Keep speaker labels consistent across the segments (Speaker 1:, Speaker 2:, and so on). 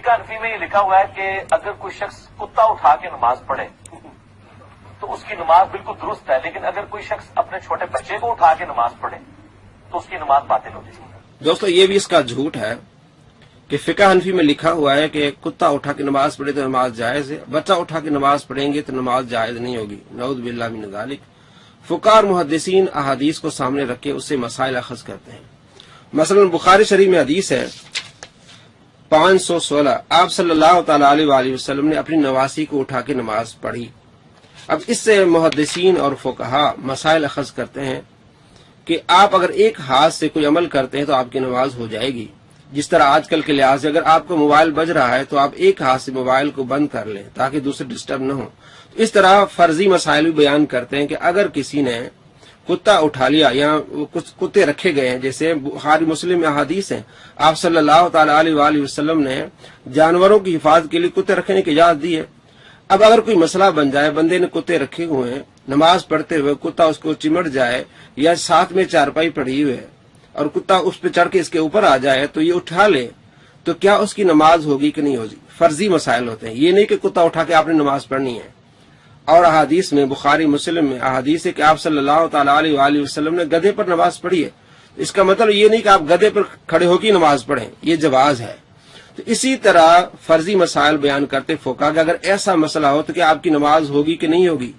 Speaker 1: फिका हनफी में ये लिखा हुआ है कि अगर कोई शख्स कुत्ता उठा के नमाज पढ़े तो उसकी नमाज बिल्कुल दुरुस्त है, लेकिन अगर कोई शख्स अपने छोटे बच्चे को उठा के नमाज पढ़े तो उसकी नमाज बातिल हो जाएगी।
Speaker 2: दोस्तों ये भी इसका झूठ है कि फिका हनफी में लिखा हुआ है कि कुत्ता उठा के नमाज पढ़े तो नमाज जायज है, बच्चा उठा के नमाज पढ़ेंगे तो नमाज जायज नहीं होगी। नऊज़ बिल्लाह मिन ज़ालिक। फुक़ाहा मुहद्दिसीन अहादीस को सामने रख के उससे मसाइल अखज़ करते हैं। मसलन बुखारी शरीफ में हदीस है 516, आप सल्लल्लाहु तआला अलैहि वसल्लम ने अपनी नवासी को उठा के नमाज पढ़ी। अब इससे मुहद्दिसीन और फुक़हा मसाइल अखज़ करते हैं कि आप अगर एक हाथ से कोई अमल करते हैं तो आपकी नमाज हो जाएगी। जिस तरह आजकल के लिहाज से अगर आपको मोबाइल बज रहा है तो आप एक हाथ से मोबाइल को बंद कर लें ताकि दूसरे डिस्टर्ब न हो। तो इस तरह फर्जी मसाइल भी बयान करते हैं कि अगर किसी ने कुत्ता उठा लिया या कुछ कुत्ते रखे गए हैं, जैसे बुखारी मुस्लिम में अहादीस है, आप सल्लल्लाहु तआला अलैहि वसल्लम ने जानवरों की हिफाजत के लिए कुत्ते रखने की इजाजत दी है। अब अगर कोई मसला बन जाए, बंदे ने कुत्ते रखे हुए हैं, नमाज पढ़ते हुए कुत्ता उसको चिमट जाए या साथ में चारपाई पड़ी हुई है और कुत्ता उस पर चढ़ के इसके ऊपर आ जाए तो ये उठा ले, तो क्या उसकी नमाज होगी कि नहीं होगी? फर्जी मसाइल होते हैं, ये नहीं कि कुत्ता उठा के आपने नमाज पढ़नी है। और अहादीस में बुखारी मुस्लिम में अहादीस है कि आप सल्लल्लाहु तआला अलैहि वसल्लम ने गधे पर नमाज पढ़ी है। इसका मतलब ये नहीं कि आप गधे पर खड़े होकर नमाज पढ़ें, ये जवाज है। तो इसी तरह फर्जी मसाइल बयान करते फुक़हा कि अगर ऐसा मसला हो तो क्या आपकी नमाज होगी कि नहीं होगी?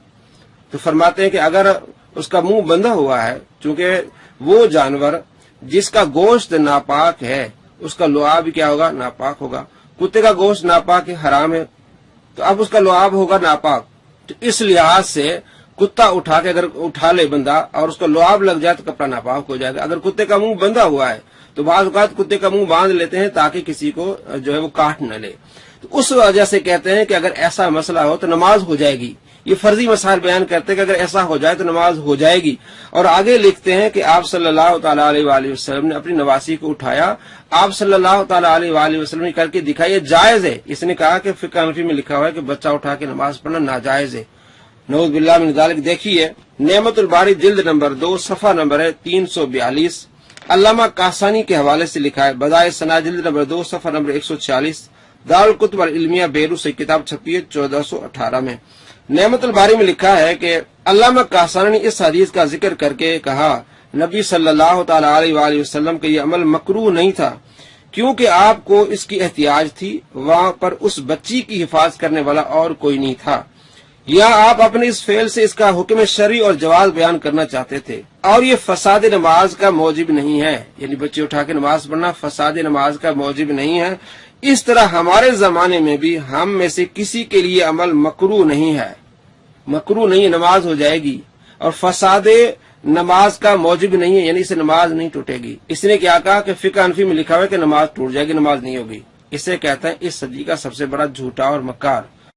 Speaker 2: तो फरमाते हैं कि अगर उसका मुंह बंधा हुआ है, चूंकि वो जानवर जिसका गोश्त नापाक है उसका लुआब क्या होगा? नापाक होगा। कुत्ते का गोश्त नापाक है, हराम है, तो अब उसका लुआब होगा नापाक। तो इस लिहाज से कुत्ता उठा के अगर उठा ले बंदा और उसका लुआब लग जाए तो कपड़ा नापाक हो जाएगा। अगर कुत्ते का मुंह बंधा हुआ है तो बाज़ औक़ात कुत्ते का मुंह बांध लेते हैं ताकि किसी को जो है वो काट न ले। तो उस वजह से कहते हैं कि अगर ऐसा मसला हो तो नमाज हो जाएगी। ये फर्जी मसाइल बयान करते हैं कि अगर ऐसा हो जाए तो नमाज हो जाएगी। और आगे लिखते हैं कि आप सल्लल्लाहु तआला अलैहि वसल्लम ने अपनी नवासी को उठाया, आप सल्लल्लाहु तआला अलैहि वसल्लम ने करके दिखाया जायज है। इसने कहा कि फिक़्ह हनफी में लिखा हुआ है कि बच्चा उठा के नमाज पढ़ना नाजायज है। नऊज़ बिल्लाह मिन ज़ालिक। देखिए नेमतुल बारी जिल्द नंबर 2 सफ़ा नंबर है 342, अल्लामा कासानी के हवाले से लिखा है। बदाए सना जिल्द नंबर 2 सफ़ा नंबर 146, दारुल कुतुब अल इल्मिया बेरूत से किताब छपी है 1418 में। नेमतुल बारी में लिखा है कि अल्लामा कासानी ने इस हदीस का जिक्र करके कहा, नबी सल्लल्लाहु तआला अलैहि वसल्लम का ये अमल मकरूह नहीं था क्योंकि आपको इसकी एहतियाज थी, वहां पर उस बच्ची की हिफाजत करने वाला और कोई नहीं था, या आप अपने इस फेल से इसका हुक्म शरई और जवाज बयान करना चाहते थे। और ये फसाद नमाज का मौजिब नहीं है, यानी बच्चे उठा के नमाज पढ़ना फसाद नमाज का मौजिब नहीं है। इस तरह हमारे जमाने में भी हम में से किसी के लिए अमल मकरूह नहीं है, मकरूह नहीं है, नमाज हो जाएगी। और फसाद नमाज का मौजिब नहीं है, यानी इससे नमाज नहीं टूटेगी। इसने क्या कहा कि फिक़्ह हनफी में लिखा हुआ है कि नमाज टूट जाएगी, नमाज नहीं होगी। इसे कहते हैं इस सदी का सबसे बड़ा झूठा और मक्कार।